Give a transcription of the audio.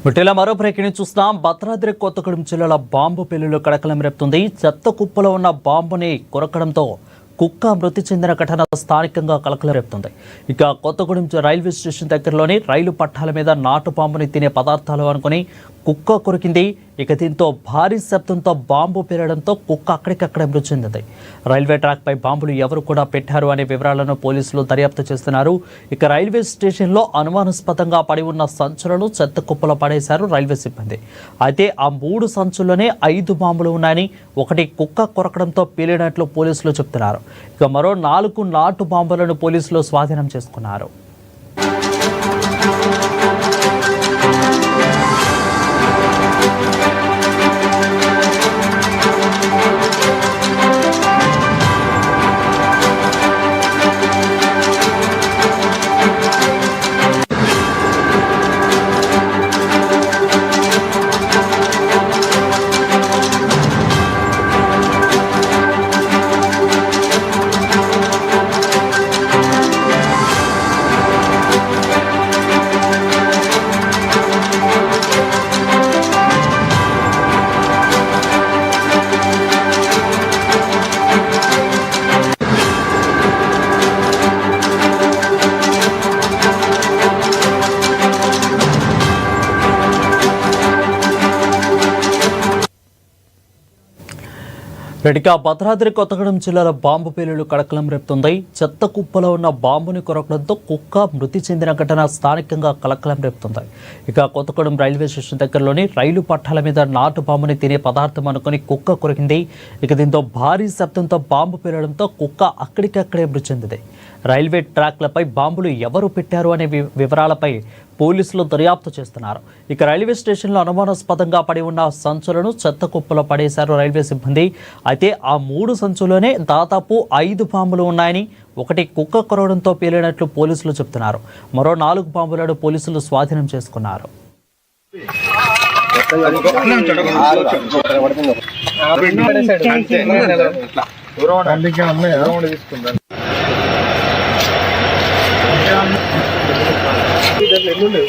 వీటిలో మరో breaking news చూస్తున్నాం. భద్రాద్రి కొత్తగూడెం జిల్లాలో బాంబు పేలుళ్లు కడకలం రేపుతుంది. చెత్త కుప్పలో ఉన్న బాంబుని కొరకడంతో కుక్క మృతి చెందిన ఘటన స్థానికంగా కలకలం రేపుతుంది. ఇక కొత్తగూడెం రైల్వే స్టేషన్ దగ్గరలోని రైలు పట్టాల మీద నాటు బాంబుని తినే పదార్థాలు అనుకుని కుక్క కొరికింది. ఇక దీంతో భారీ శబ్దంతో బాంబు పేలడంతో కుక్క అక్కడికక్కడే మృతి చెందింది. రైల్వే ట్రాక్ పై బాంబులు ఎవరు కూడా పెట్టారు అనే వివరాలను పోలీసులు దర్యాప్తు చేస్తున్నారు. ఇక రైల్వే స్టేషన్లో అనుమానాస్పదంగా పడి ఉన్న సంచులను చెత్త కుప్పలో పడేశారు రైల్వే సిబ్బంది. అయితే ఆ 3 సంచుల్లోనే 5 బాంబులు ఉన్నాయని, ఒకటి కుక్క కొరకడంతో పేలినట్లు పోలీసులు చెబుతున్నారు. ఇక మరో 4 నాటు బాంబులను పోలీసులు స్వాధీనం చేసుకున్నారు. రెడ్డిగా భద్రాద్రి కొత్తగూడెం జిల్లాలో బాంబు పేలుళ్లు కడకలం రేపుతుంది. చెత్త కుప్పలో ఉన్న బాంబుని కొరకడంతో కుక్క మృతి చెందిన ఘటన స్థానికంగా కలకలం రేపుతుంది. ఇక కొత్తగూడెం రైల్వే స్టేషన్ దగ్గరలోని రైలు పట్టాల మీద నాటు బాంబుని తినే పదార్థం అనుకుని కుక్క కొరికింది. ఇక దీంతో భారీ శబ్దంతో బాంబు పేలడంతో కుక్క అక్కడికక్కడే మృతి చెందింది. రైల్వే ట్రాక్లపై బాంబులు ఎవరు పెట్టారు అనే వివరాలపై పోలీసులు దర్యాప్తు చేస్తున్నారు. ఇక రైల్వే స్టేషన్లో అనుమానాస్పదంగా పడి ఉన్న సంచులను చెత్త కుప్పలో పడేశారు రైల్వే సిబ్బంది. అయితే ఆ 3 సంచుల్లోనే దాదాపు 5 బాంబులు ఉన్నాయని, ఒకటి కుక్క కొరవడంతో పేలినట్లు పోలీసులు చెబుతున్నారు. మరో 4 బాంబులను పోలీసులు స్వాధీనం చేసుకున్నారు. ఎల్లుండే